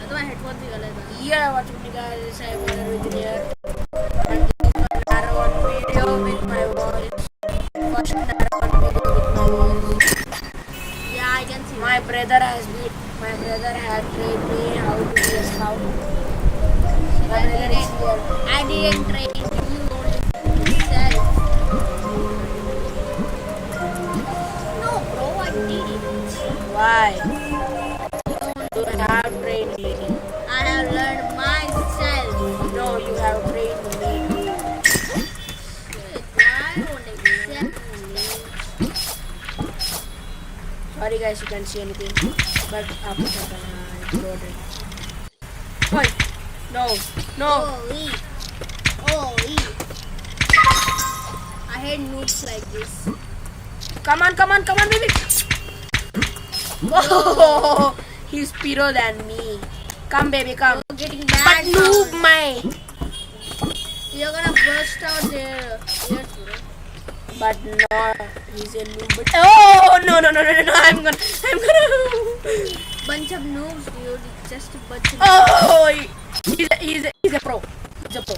तो मैं हेडफोन भी गलत था। Yeah, what's up guys? I'm Arvind here. And this is my Naravan video with my voice. First Naravan video with my voice. Yeah, I can see. My brother had trained me how to be a scout. My brother is here. I didn't train you yourself. No, bro, I didn't. Why? You have trained me. I have learned myself. No, you have trained me. Shit, why won't accept me? Sorry guys, you can't see anything. But after that, it's loaded. Oi! No! No! Oh, I hate noobs like this. Come on, baby! Oh, he's Piro than me. Come, baby, come. You're getting But bad noob, sound. my. You're gonna burst out their ears, bro. But no, he's a noob. But oh no! I'm gonna. Bunch of noobs, dude. It's just a bunch of Oh, he's a pro. He's a pro.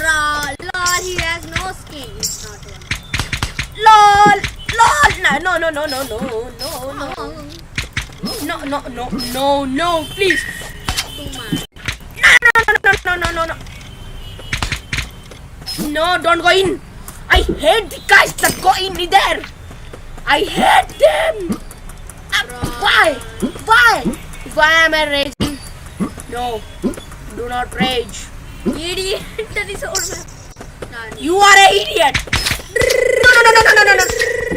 Lol, he has no skin. It's not one. LOL. No, please. Too much. No. No, don't go in. I hate the guys that go in there. I hate them. Why? Why am I raging? No, do not rage. Idiot. That is old man. No. You are an idiot. No.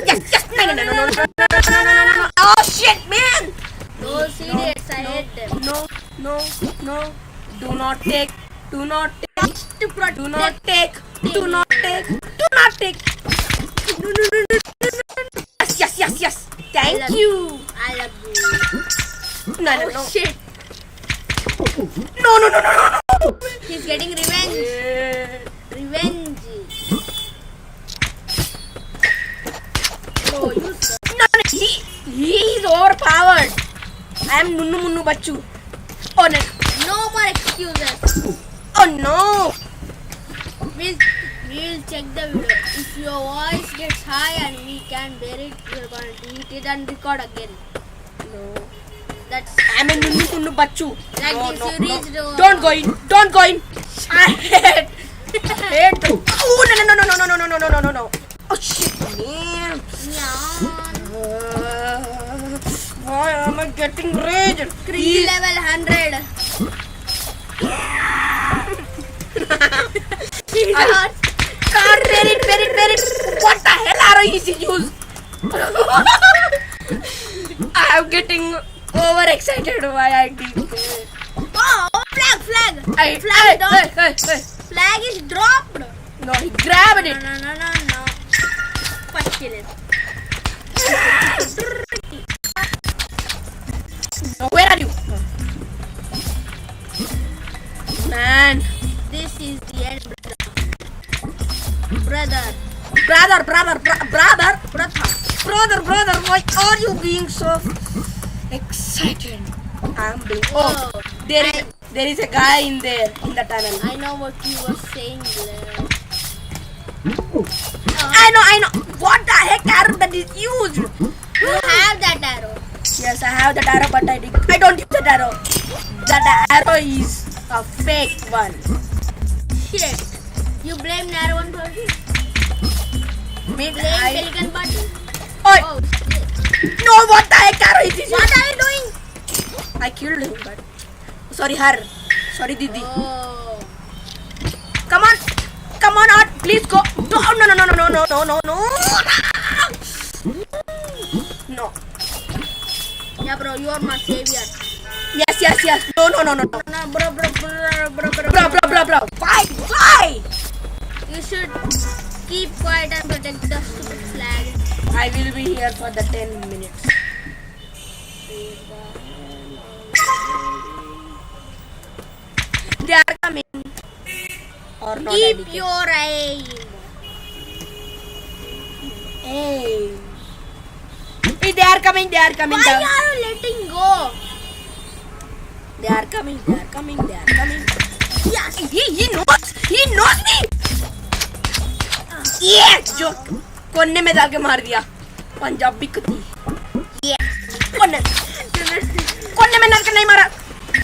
Yes. No. Oh shit, man. Those idiots, I hate them. No. Do not take. Yes. Thank you. I love you. No. Oh, shit. No. He's getting revenge. Revenge. Oh, you suck. No, he is overpowered. I am Nunnu Bachu. Oh no. No more excuses. Oh no. We'll check the video. If your voice gets high and we can bear it, we're gonna delete it and record again. No. That's I am a Nunnu Bachu. like No. this. You reached. Don't go in. I hate. Oh no. Oh shit, man. Yeah. Why am I getting rage? Creed level 100. Can't bear it. What the hell are you use? I am getting overexcited. Why I did that? Oh, flag. Hey. Flag is dropped. No, he grabbed it. No. First kill it. No, where are you? Man. This is the end, brother. Brother, why are you being so excited? I'm being. Oh, there is a guy in there in the tunnel. I know what you were saying, Blair. I know. What the heck arrow that is used? You have that arrow. Yes, I have that arrow, but I don't use that arrow. That arrow is a fake one. Shit. You blame Naravan for this? Blame Pelican button? Oh, Oh, shit. no, what the heck arrow is this? What are you doing? I killed him, but sorry her. Sorry Didi. Oh. Come on, Art, please go. No. No. Yeah, bro, you are my savior. Yes. No. No, bro. Bro. Why? You should keep quiet and protect the stupid flag. I will be here for the 10 minutes. They are coming. Or not. Keep your aim. Hey. They are coming. Why are you letting go? They are coming. Yes, he knows me. Yeah, जो कोने में जाके मार दिया Punjabi कुत्ती. Yeah, कोने में नरक नहीं मारा.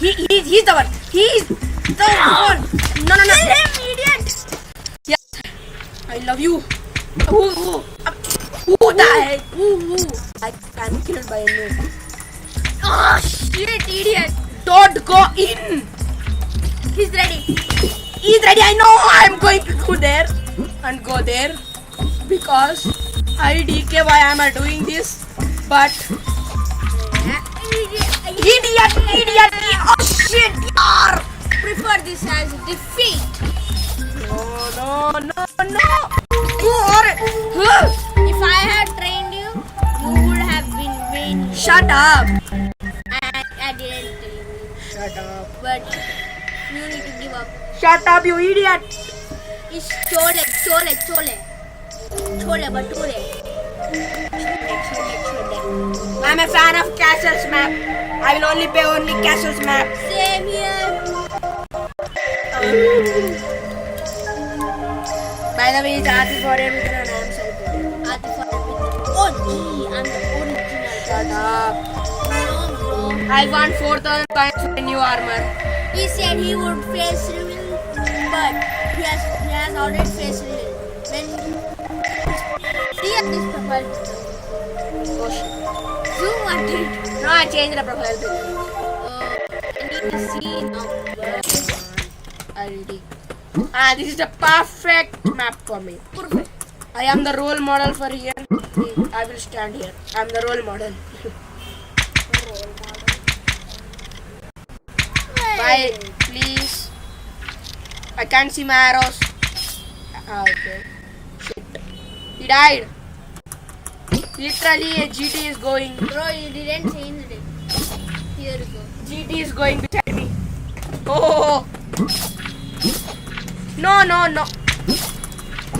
He's the one. He's the one. No. Idiot. Yes, I love you. Who the heck? I am killed by a noob. Oh shit, idiot. Don't go in. He's ready. I know I'm going to go there and go there because IDK, why am I doing this? But idiot. Oh shit, yaar. Prefer this as defeat. No. Who are it? If I had trained you, you would have been winning. Shut up. I didn't tell you. Shut up. But you need to give up. Shut up, you idiot. It's chole, bhature. I'm a fan of Castle's map. I will only play Castle's map. Same here. By the way, it's Ati for everything and I'm Sai. Ati for everything. Oh gee, I'm the original. Shut up. No, bro. I want 4,000 coins for a new armor. He said he would face reveal, but he has already faced reveal. When see at this profile picture. Oh shit. Zoom at it. No, I changed the profile picture. I need to see now. Already. This is the perfect map for me. Perfect. I am the role model for here. I will stand here. I am the role model. Bye, please. I can't see my arrows. Okay. Shit. He died. Literally, a GT is going. Bro, you didn't change it. Here you go. GT is going beside me. Oh. No.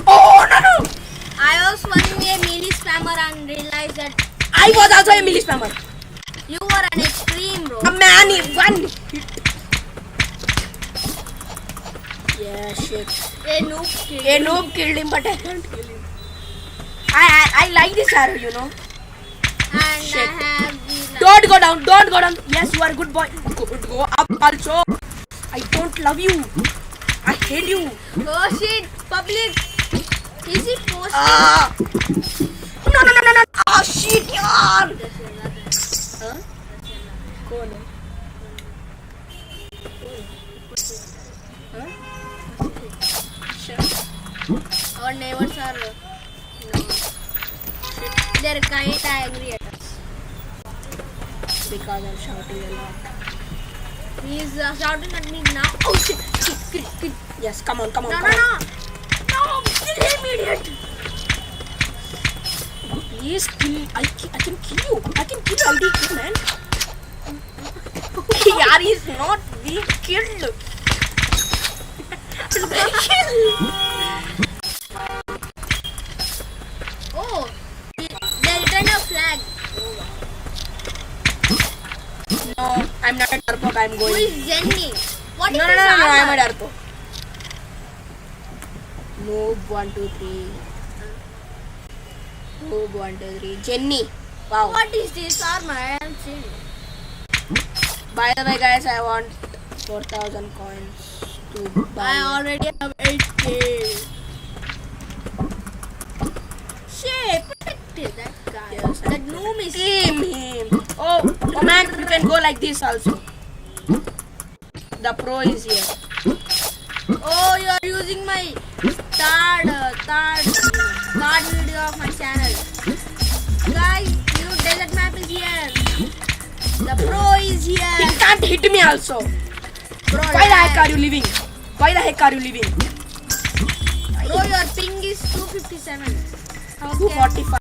Oh, no. I was running a melee spammer and realized that I was also a melee spammer. you were an extreme, bro. A man in one hit. Yeah, shit. A noob killed A noob killed him, but I can't kill him. I like this arrow, you know. and shit. I have the Don't go down. Yes, you are a good boy. Go up also. I don't love you. I hate you. Oh shit, public. Is it posted? No. Oh shit, yaar. Huh? कौन है? Our neighbors are no. They're kind of angry at us. Because I'm shouting a lot. He's shouting at me now. Oh shit! Kill. Yes, come on. No, kill him, idiot! Please kill. I can kill you. I can kill IDK, man. Yaar, he's not being killed. Oh, they returned a flag. No, I'm not a Darpok. I'm Who going. is Jenny? What is No, this I'm a armor? Darpok. Noob 1, 2, 3. Noob 1, 2, 3. Jenny. Wow. What is this armor? I haven't seen it. By the way, guys, I want 4,000 coins to buy. I already have 8k. Shit, protected that guy. Yes, That noob is. Team him. Oh man, you can go like this also. The pro is here. Oh, you are using my third video of my channel. Guys, new desert map is here. The pro is He here. can't hit me also. Bro, Why the heck are you leaving? Bro, your ping is 257. How can- 245.